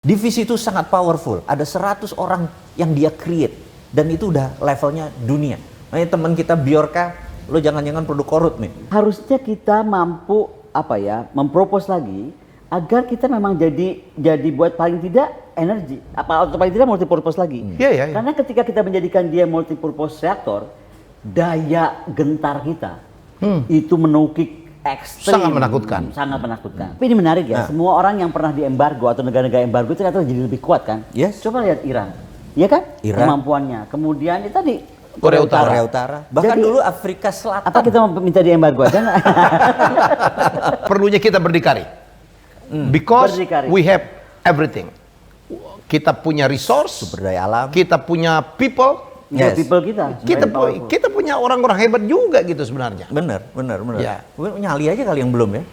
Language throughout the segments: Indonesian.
Divisi itu sangat powerful, ada 100 orang yang dia create, dan itu udah levelnya dunia. Makanya teman kita Bjorka, lo jangan-jangan produk korut nih. Harusnya kita mampu mempropos lagi agar kita memang jadi buat paling tidak energi, atau paling tidak multipurpose lagi. Iya. Karena ketika kita menjadikan dia multipurpose reaktor, daya gentar kita itu menukik ekstrim. Sangat menakutkan. Sangat menakutkan. Tapi ini menarik ya, semua orang yang pernah di embargo atau negara-negara embargo itu ternyata jadi lebih kuat kan? Yes. Coba lihat Iran, iya kan? Iran. Kemampuannya. Kemudian itu tadi Korea Utara. Bahkan Jadi, dulu Afrika Selatan. apa kita mau minta di embargo aja nggak? Perlunya kita berdikari. Because Berdikari. we have everything. Kita punya resource, Sumber daya alam. kita punya people, Yes. People kita. kita punya orang-orang hebat juga gitu sebenarnya. Bener. Ya. Mungkin nyali aja kali yang belum ya.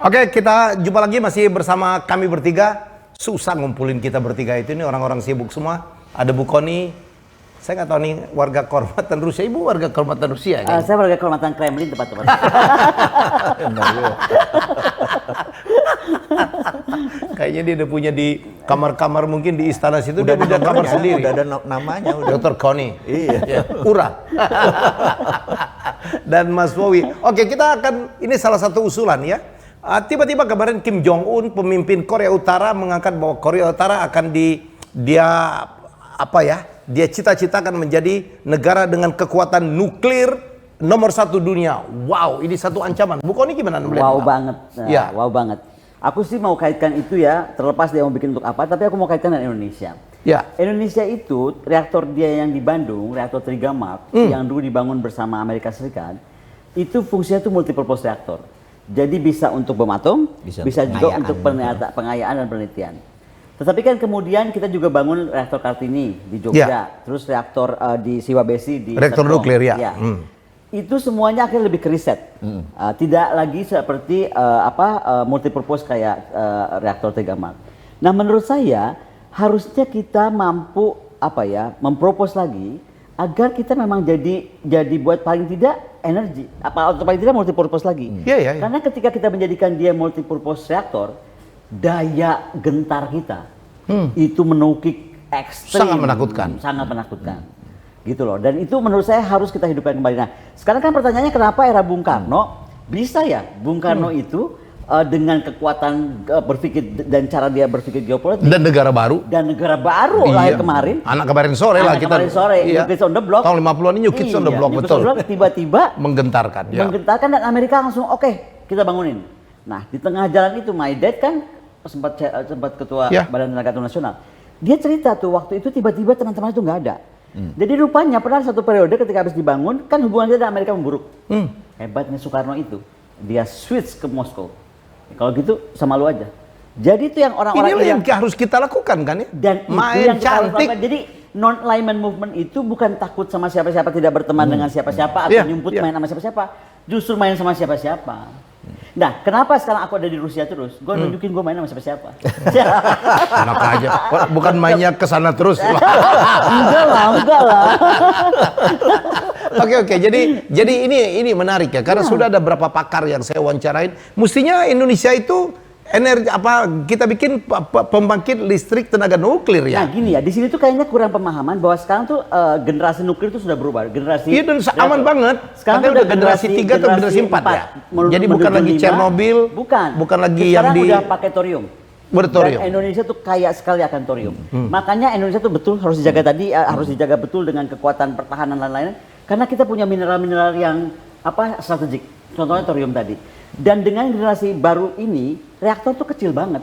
Oke, kita jumpa lagi masih bersama kami bertiga. Susah ngumpulin kita bertiga itu, ini orang-orang sibuk semua. Ada Bu Koni. Saya nggak tahu nih warga kehormatan Rusia. Ibu warga kehormatan Rusia kan? Saya warga kehormatan Kremlin tepat-tepat. Kayaknya dia udah punya di kamar-kamar, mungkin di istana situ Udah dia punya kamar sendiri. Udah ada namanya. Udah. Dr. Koni. Iya. Ura. Dan Mas Wowi. Oke, kita akan, ini salah satu usulan ya. Tiba-tiba kemarin Kim Jong Un, pemimpin Korea Utara, mengangkat bahwa Korea Utara akan dia cita-citakan menjadi negara dengan kekuatan nuklir nomor 1 dunia. Wow, ini satu ancaman. Bu Koni gimana melihat? Wow banget. Ya. Wow banget. Aku sih mau kaitkan itu ya, terlepas dia mau bikin untuk apa, tapi aku mau kaitkan dengan Indonesia. Ya. Indonesia itu, reaktor dia yang di Bandung, reaktor 3 Mark, yang dulu dibangun bersama Amerika Serikat, itu fungsinya tuh multipurpose reaktor. Jadi bisa untuk bom atom, bisa juga untuk pengayaan dan penelitian. Tetapi kan kemudian kita juga bangun reaktor Kartini di Jogja, terus reaktor di Siwabesi di Reaktor Serpong. nuklir ya. Itu semuanya akhirnya lebih ke riset, tidak lagi seperti multipurpose kayak reaktor 3 Mark. Nah menurut saya harusnya kita mampu mempropos lagi agar kita memang jadi buat paling tidak energi, atau paling tidak multipurpose lagi. Iya. Karena ketika kita menjadikan dia multipurpose reaktor, daya gentar kita itu menukik ekstrim. Sangat menakutkan. Gitu loh. Dan itu menurut saya harus kita hidupkan kembali. Nah, sekarang kan pertanyaannya kenapa era Bung Karno bisa ya Bung Karno itu dengan kekuatan berpikir dan cara dia berpikir geopolitik Dan negara baru. Lahir kemarin. Anak kemarin sore lah kita. Kemarin sore, Iya. New Kids on the Block. Tahun 50-an ini New Kids on the Block, New Kids betul. on the Block tiba-tiba Menggentarkan. Ya. menggentarkan dan Amerika langsung oke, kita bangunin. Nah, di tengah jalan itu my dad kan sempat ketua Badan Tenaga Kerja Nasional. Dia cerita tuh waktu itu tiba-tiba teman-teman itu nggak ada. Jadi rupanya pernah satu periode ketika habis dibangun kan hubungan kita dengan Amerika memburuk. Hebatnya Soekarno itu dia switch ke Moskow. Kalau gitu sama lu aja. Jadi itu yang orang-orang Ini yang harus kita lakukan kan ya? dan main itu yang kita harus cantik. lakukan. Jadi non-alignment movement itu bukan takut sama siapa-siapa, tidak berteman dengan siapa-siapa atau nyumput main sama siapa-siapa. Justru main sama siapa-siapa. Nah, kenapa sekarang aku ada di Rusia terus? Gue nunjukin gue main sama siapa-siapa. Enak aja. Bukan mainnya ke sana terus. enggak lah. Oke. Jadi ini menarik ya, karena sudah ada beberapa pakar yang saya wawancarain. Mestinya Indonesia itu kita bikin pembangkit listrik tenaga nuklir ya. Nah gini ya, di sini tuh kayaknya kurang pemahaman bahwa sekarang tuh generasi nuklir itu sudah berubah. Iya, dan aman banget. Sekarang udah generasi 3 atau generasi 4 ya. Jadi bukan lagi Chernobyl, bukan lagi yang sekarang udah pakai thorium. Berthorium. Dan Indonesia tuh kaya sekali akan thorium. Makanya Indonesia tuh betul harus dijaga tadi, harus dijaga betul dengan kekuatan pertahanan dan lain-lain. Karena kita punya mineral-mineral yang strategik. Contohnya thorium tadi. Dan dengan generasi baru ini, reaktor tuh kecil banget.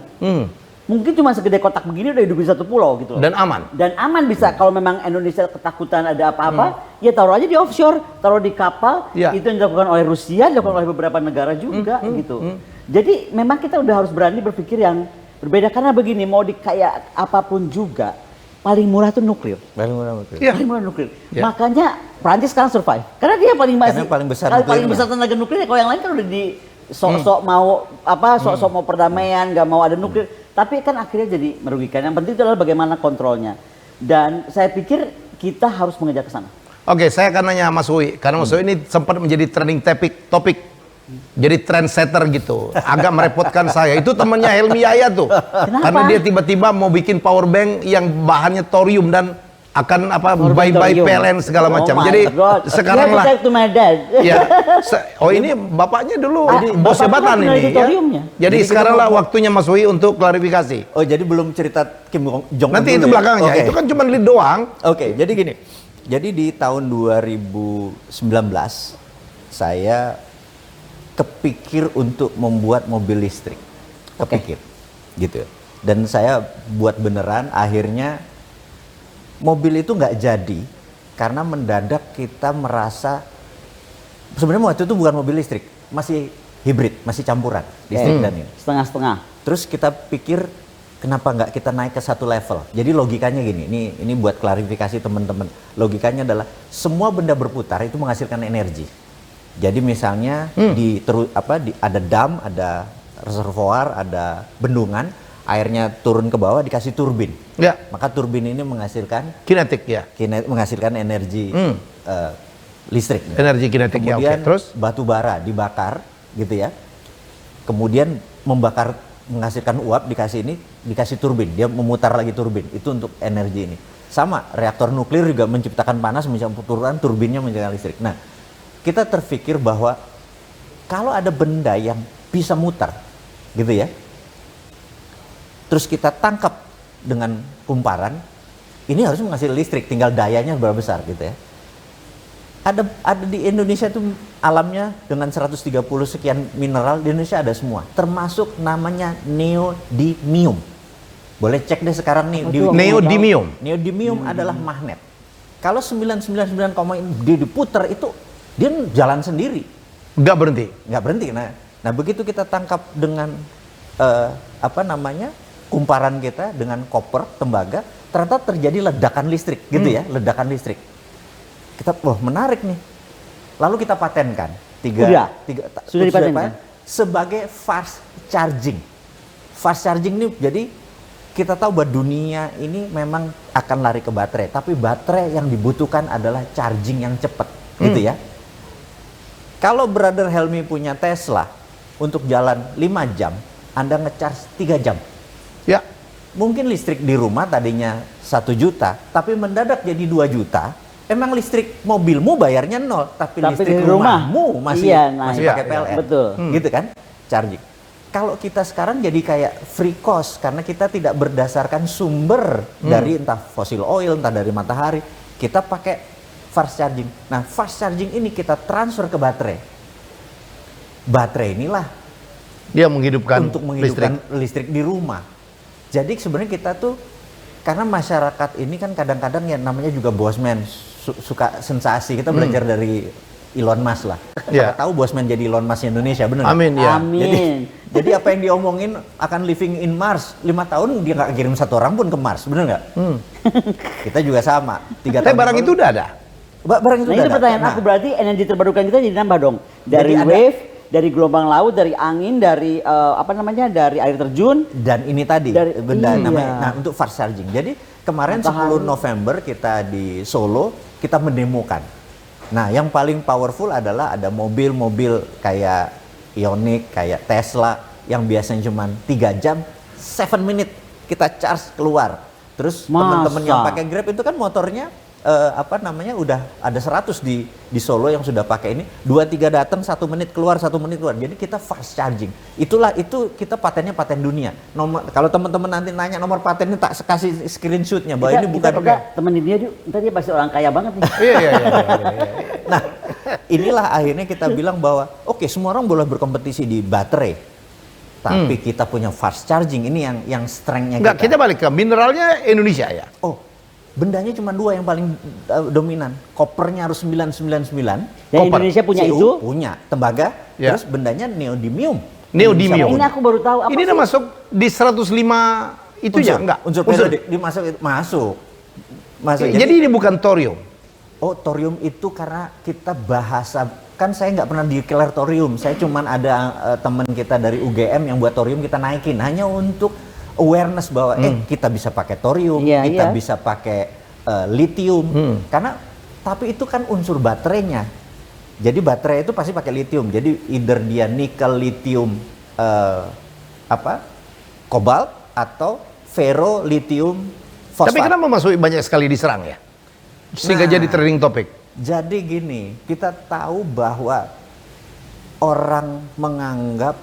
Mungkin cuma segede kotak begini udah hidup di satu pulau gitu loh. Dan aman. Dan aman bisa kalau memang Indonesia ketakutan ada apa-apa, ya taruh aja di offshore, taruh di kapal. Itu yang dilakukan oleh Rusia, dilakukan oleh beberapa negara juga gitu. Jadi memang kita udah harus berani berpikir yang berbeda karena begini, mau kayak apapun juga paling murah tuh nuklir. Paling murah nuklir. Paling murah nuklir. Makanya Prancis sekarang survive. Karena dia paling besar tenaga nuklir. Kalau yang lain kan udah di sok-sok mau perdamaian, nggak mau ada nuklir. Tapi kan akhirnya jadi merugikan. Yang penting itu adalah bagaimana kontrolnya. Dan saya pikir kita harus mengejar ke sana. Oke, saya akan nanya Mas Uwi, karena Mas Uwi ini sempat menjadi trending topik, jadi trendsetter gitu. Agak merepotkan saya. Itu temannya Helmi Yahya tuh. Kenapa? Karena dia tiba-tiba mau bikin power bank yang bahannya thorium dan akan bye-bye PLN segala macam. Jadi sekarang lah. Ya, ini bapaknya dulu bos jabatan ini. Ya. Jadi sekarang lah waktunya Mas Uwi untuk klarifikasi. Oh, jadi belum cerita Kim Jong Un. Nanti itu ya? belakangnya. Okay. Itu kan cuma lead doang. Oke, jadi gini. Jadi di tahun 2019 saya kepikir untuk membuat mobil listrik. Kepikir. Gitu. Dan saya buat beneran, akhirnya mobil itu nggak jadi karena mendadak kita merasa sebenarnya waktu itu bukan mobil listrik, masih hibrid, masih campuran listrik dan ini. Setengah-setengah. Terus kita pikir kenapa nggak kita naik ke satu level? Jadi logikanya gini, ini buat klarifikasi teman-teman. Logikanya adalah semua benda berputar itu menghasilkan energi. Jadi misalnya ada dam, ada reservoir, ada bendungan, airnya turun ke bawah dikasih turbin. Ya. Maka turbin ini menghasilkan Kinetik ya. menghasilkan energi listrik. Energi kinetik. Kemudian ya, terus batu bara dibakar gitu ya. Kemudian menghasilkan uap dikasih turbin, dia memutar lagi turbin. Itu untuk energi ini. Sama reaktor nuklir juga menciptakan panas, menciptakan turbinnya menciptakan listrik. Nah, kita terpikir bahwa kalau ada benda yang bisa mutar gitu ya, terus kita tangkap dengan kumparan, ini harus menghasilkan listrik, tinggal dayanya berapa besar gitu ya. Ada di Indonesia itu alamnya dengan 130 sekian mineral, di Indonesia ada semua, termasuk namanya neodymium. Boleh cek deh sekarang nih. Neodymium. Neodymium adalah magnet. Kalau 999, dia diputar itu dia jalan sendiri. Nggak berhenti. Nggak berhenti. Nah begitu kita tangkap dengan kumparan kita dengan koper, tembaga, ternyata terjadi ledakan listrik gitu ya, ledakan listrik. Kita, menarik nih. Lalu kita patenkan. Sudah dipatenkan sebagai fast charging. Fast charging ini jadi kita tahu bahwa dunia ini memang akan lari ke baterai, tapi baterai yang dibutuhkan adalah charging yang cepat, gitu ya. Kalau Brother Helmi punya Tesla untuk jalan 5 jam, Anda ngecharge 3 jam. Ya. Mungkin listrik di rumah tadinya 1 juta, tapi mendadak jadi 2 juta. Emang listrik mobilmu bayarnya 0, tapi listrik rumahmu masih pakai PLN. Betul. Gitu kan? Charging. Kalau kita sekarang jadi kayak free cost karena kita tidak berdasarkan sumber dari entah fosil oil, entah dari matahari, kita pakai fast charging. Nah, fast charging ini kita transfer ke baterai. Baterai inilah dia menghidupkan untuk menghidupkan listrik di rumah. Jadi sebenarnya kita tuh karena masyarakat ini kan kadang-kadang ya namanya juga bosman, suka sensasi. Kita belajar dari Elon Musk lah. Siapa tahu bosman jadi Elon Musk Indonesia, bener nggak? Amin ya. Amin. Jadi apa yang diomongin akan living in Mars 5 tahun dia nggak kirim 1 orang pun ke Mars, bener nggak? Kita juga sama. 3 tahun. Barang itu udah ada. Barang itu Nah udah itu ada. pertanyaan aku, berarti energi terbarukan kita jadi nambah dong. Dari wave, dari gelombang laut, dari angin, dari dari air terjun. Dan ini tadi benda namanya. Nah, untuk fast charging. Jadi kemarin Matahari. 10 November kita di Solo kita mendemokan. Nah, yang paling powerful adalah ada mobil-mobil kayak Ioniq, kayak Tesla yang biasanya cuma 3 jam, 7 menit kita charge keluar. Terus teman-teman yang pakai Grab itu kan motornya udah ada 100 di Solo yang sudah pakai ini, 2-3 datang 1 menit keluar, 1 menit keluar. Jadi kita fast charging. Itu kita patennya paten dunia. Kalau teman-teman nanti nanya nomor patennya, tak kasih screenshotnya bahwa ini bukan. Temenin dia, ntar dia pasti orang kaya banget nih. Iya. Nah, inilah akhirnya kita bilang bahwa oke, semua orang boleh berkompetisi di baterai, tapi kita punya fast charging ini yang strength-nya Enggak, kita balik ke mineralnya Indonesia ya. Oh, bendanya cuma 2 yang paling dominan. Kopernya harus 999. Dan Indonesia punya CU itu? Punya. Tembaga. Ya. Terus bendanya neodymium. Neodymium. Ini aku baru tahu. Ini udah masuk di 105 itu ya? Enggak. Unsur periode masuk. Jadi ini bukan thorium. Oh, thorium itu karena kita bahasa, kan saya nggak pernah declare thorium. Saya cuman ada teman kita dari UGM yang buat thorium kita naikin hanya untuk awareness bahwa kita bisa pakai thorium, bisa pakai lithium. Karena Tapi itu kan unsur baterainya. Jadi baterai itu pasti pakai lithium. Jadi either dia nikel, lithium, kobalt atau ferro, lithium, fosfat. Tapi kenapa masuk banyak sekali diserang ya? Sehingga jadi trending topik. Jadi gini, kita tahu bahwa orang menganggap,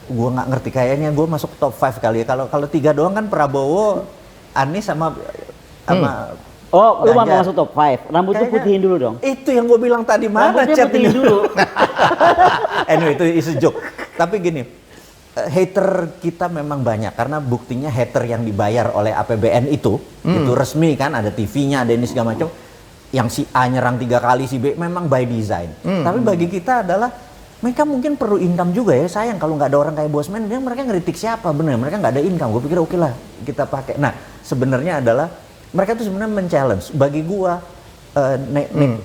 gue nggak ngerti, kayaknya gue masuk top 5 kali ya. Kalau 3 doang kan Prabowo, Anies sama Oh, lu mau Ganjar. masuk top 5. Rambutnya Kayaknya putihin dulu dong. Itu yang gue bilang tadi, mana Rambutnya chat putihin ini? dulu. Anyway, itu is a joke. Tapi gini, hater kita memang banyak karena buktinya hater yang dibayar oleh APBN itu resmi kan, ada TV-nya, ada ini segala macam. Yang si A nyerang 3 kali, si B memang by design. Tapi bagi kita adalah mereka mungkin perlu income juga ya. Sayang kalau nggak ada orang kayak Bosman, dia mereka ngeritik siapa bener? Mereka nggak ada income. Gue pikir oke lah kita pakai. Nah sebenarnya adalah mereka tuh sebenarnya men-challenge. Bagi gua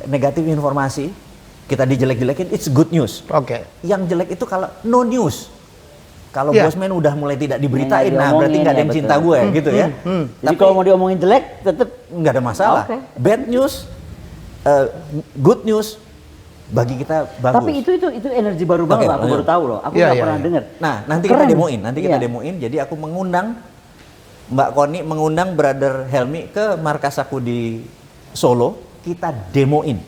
negatif informasi kita dijelek-jelekin, it's good news. Oke. Yang jelek itu kalau no news. Kalau Yeah. Bosman udah mulai tidak diberitain, Nggak nah berarti diomongin, nggak ada ya, yang betul. cinta gue gitu ya. Jadi kalau mau diomongin jelek, tetap Nggak ada masalah. Oke. Bad news, good news bagi kita bagus. Tapi itu energi baru banget, Oke, aku baru tahu loh. Aku Iya, nggak iya, pernah iya. dengar. Nah, nanti Keren. kita Iya. demoin. Jadi aku mengundang Mbak Koni, mengundang Brother Helmi ke markas aku di Solo, kita demoin.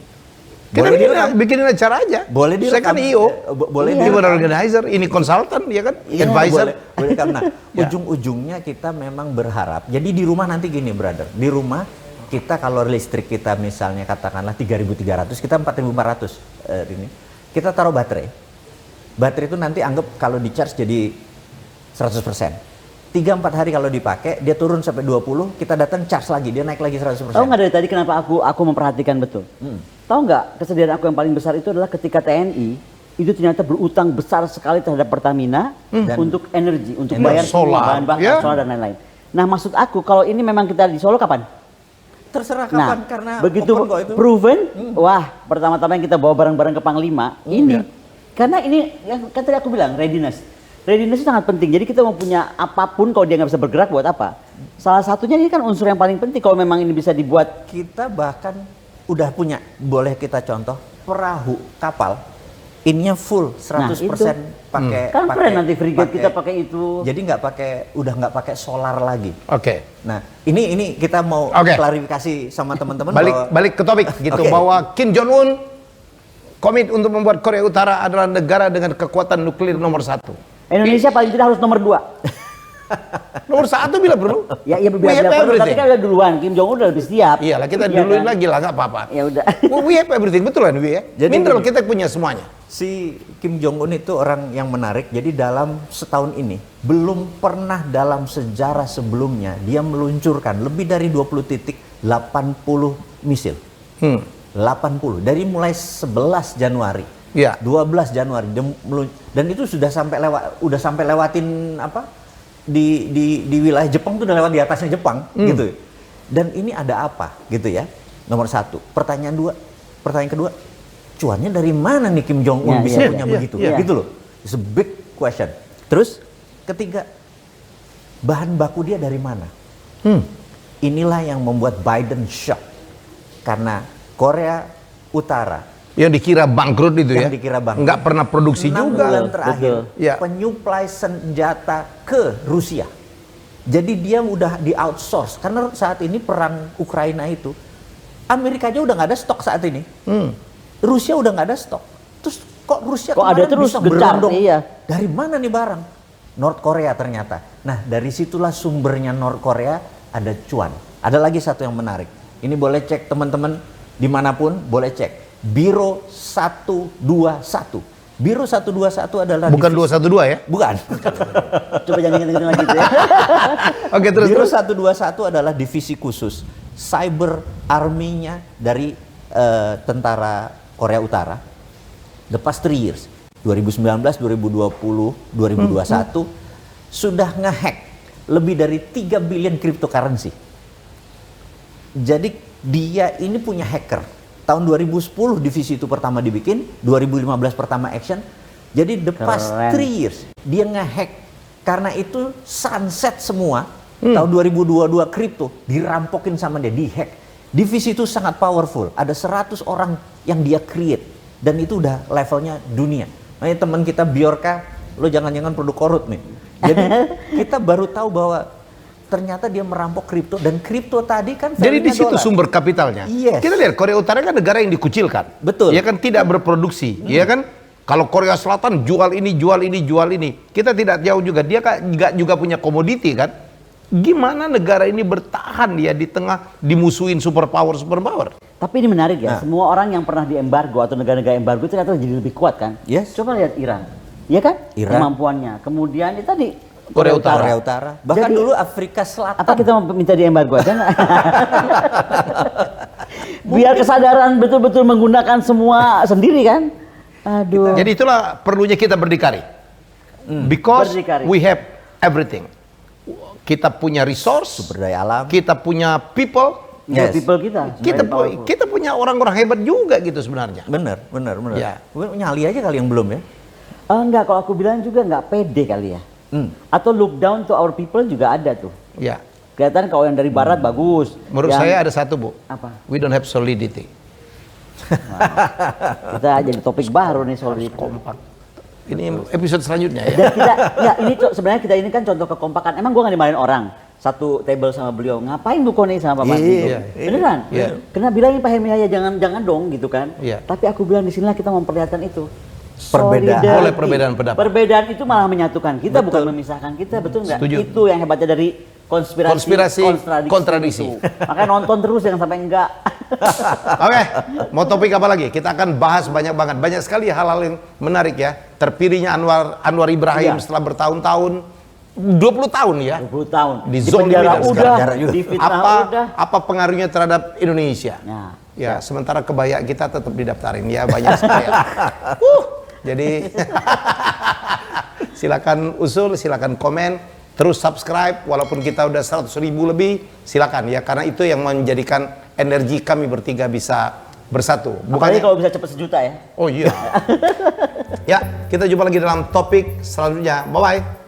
Kita Boleh direkam? bikinin acara aja. Boleh Saya kan direkam. IO. Boleh Event direkam. organizer, ini konsultan, ya kan? Iya, Advisor. boleh karena Ya. ujung-ujungnya kita memang berharap. Jadi di rumah nanti gini, brother. Di rumah kita kalau listrik kita misalnya katakanlah 3.300, kita 4.400 ini. Kita taruh baterai. Baterai itu nanti anggap kalau di charge jadi 100%. 3-4 hari kalau dipakai, dia turun sampai 20, kita datang charge lagi, dia naik lagi 100%. Tahu nggak dari tadi kenapa aku memperhatikan betul? Tahu nggak kesedihan aku yang paling besar itu adalah ketika TNI itu ternyata berutang besar sekali terhadap Pertamina untuk energi, untuk Energi. bayar semua Solar, bahan bakar, ya. solar dan lain-lain. Nah maksud aku kalau ini memang kita di Solo kapan? Terserah Nah, kapan, karena begitu open kok itu. proven, wah pertama-tama yang kita bawa barang-barang ke Panglima ini, karena ini yang kan tadi aku bilang readiness itu sangat penting. Jadi kita mau punya apapun kalau dia nggak bisa bergerak buat apa? Salah satunya ini kan unsur yang paling penting kalau memang ini bisa dibuat. Kita bahkan udah punya, boleh kita contoh, perahu kapal, ininya full 100% pakai. Kan keren nanti frigate pakai- kita pakai itu. Jadi udah nggak pakai solar lagi. Oke. Nah, ini kita mau Oke. klarifikasi sama teman-teman bahwa Balik ke topik gitu, Oke. bahwa Kim Jong Un komit untuk membuat Korea Utara adalah negara dengan kekuatan nuklir nomor 1. Indonesia paling tidak harus nomor 2. Nomor 1 bila perlu. Ya iya We have tapi everything. kan udah duluan. Kim Jong Un udah lebih siap. Iyalah, kita Iya duluin kan? lagi lah, nggak apa-apa. Ya udah. We have everything, betul kan we ya? Jadi Mineral gini. kita punya semuanya. si Kim Jong Un itu orang yang menarik. Jadi dalam setahun ini belum pernah dalam sejarah sebelumnya dia meluncurkan lebih dari 20 titik 80 misil. 80 dari mulai 11 Januari. Ya. 12 Januari dan itu sudah sampai lewatin apa di wilayah Jepang tuh udah lewat di atasnya Jepang gitu. Dan ini ada apa gitu ya? Nomor 1. Pertanyaan kedua, cuannya dari mana nih Kim Jong Un bisa punya begitu? Gitu loh. It's a big question. Terus ketiga, bahan baku dia dari mana? Inilah yang membuat Biden shock karena Korea Utara Yang dikira bangkrut itu ya? yang dikira bangkrut. Nggak pernah produksi 6 juga. bulan terakhir Ya. penyuplai senjata ke Rusia. Jadi dia udah di outsource karena saat ini perang Ukraina itu Amerika aja udah nggak ada stok saat ini. Rusia udah nggak ada stok. Terus kok Rusia Kok ada kemarin terus bisa gencar, berondong? iya. Dari mana nih barang? North Korea ternyata. Nah dari situlah sumbernya North Korea ada cuan. Ada lagi satu yang menarik. Ini boleh cek teman-teman dimanapun boleh cek. Biro 121. Biro 121 adalah Bukan 212 ya? Bukan. Coba jangan inget-inget lagi gitu ya. Oke, terus Biro terus. 121 adalah divisi khusus cyber army-nya dari tentara Korea Utara. The past 3 years, 2019, 2020, 2021 sudah ngehack lebih dari 3 billion cryptocurrency. Jadi dia ini punya hacker. Tahun 2010 divisi itu pertama dibikin, 2015 pertama action. Jadi the past Keren. 3 years dia ngehack. Karena itu sunset semua. Tahun 2022 kripto dirampokin sama dia, dihack. Divisi itu sangat powerful. Ada 100 orang yang dia create dan itu udah levelnya dunia. Makanya teman kita Bjorka, lo jangan-jangan produk korut nih. Jadi kita baru tahu bahwa ternyata dia merampok kripto dan kripto tadi kan jadi di situ dollar. sumber kapitalnya. Yes. Kita lihat Korea Utara kan negara yang dikucilkan. Betul. Ya kan tidak berproduksi, ya kan? Kalau Korea Selatan jual ini, jual ini, jual ini. Kita tidak jauh juga. Dia kan nggak juga punya komoditi kan? Gimana negara ini bertahan ya di tengah dimusuhin superpower? Tapi ini menarik ya, semua orang yang pernah di embargo atau negara-negara embargo ternyata jadi lebih kuat kan? Yes. Coba lihat Iran, ya kan? Iran. Kemampuannya. Kemudian itu tadi Korea Utara. Korea Utara. Bahkan Jadi, dulu Afrika Selatan. apa kita mau minta di embargo aja nggak? Biar kesadaran betul-betul menggunakan semua sendiri kan? Aduh. Jadi itulah perlunya kita berdikari. Because Berdikari. we have everything. Kita punya resource, Sumber daya alam. kita punya people, Yes. People kita. kita punya orang-orang hebat juga gitu sebenarnya. Bener. Ya. Nyali aja kali yang belum ya. Enggak, kalau aku bilang juga nggak pede kali ya. Atau look down to our people juga ada tuh. Ya. Kelihatan kalau yang dari barat bagus. Menurut Yang- saya ada satu, Bu. Apa? We don't have solidity. Kita jadi topik baru nih soal itu. Kompak. Ini episode selanjutnya ya. Dan kita, ya ini sebenarnya kita ini kan contoh kekompakan. Emang gua nggak dimarahin orang. Satu table sama beliau, ngapain Bu Koni sama Pak Martin? Iya. Beneran? Iya. Kena bilangin Pak Helmi ya jangan dong gitu kan. Iya. Tapi aku bilang di sinilah kita memperlihatkan itu. Perbedaan. Solidarity. Boleh perbedaan pendapat. Perbedaan itu malah menyatukan kita, bukan memisahkan kita, betul nggak? Setuju. Itu yang hebatnya dari konspirasi kontradiksi. itu. Makanya nonton terus jangan sampai enggak. Oke, mau topik apa lagi? Kita akan bahas banyak banget. Banyak sekali hal-hal yang menarik ya. Terpilihnya Anwar Ibrahim Iya. setelah bertahun-tahun, 20 tahun ya. 20 tahun. Di Di zolimi penjara dan udah, sekarang juga. di fitnah udah. Apa pengaruhnya terhadap Indonesia? Nah, Ya, sementara kebaya kita tetap didaftarin ya, banyak sekali. Jadi silakan usul, silakan komen, terus subscribe walaupun kita udah 100.000 lebih, silakan ya, karena itu yang menjadikan energi kami bertiga bisa bersatu. apalagi kalau bisa cepet 1 juta ya. Oh iya. Ya, kita jumpa lagi dalam topik selanjutnya. Bye bye.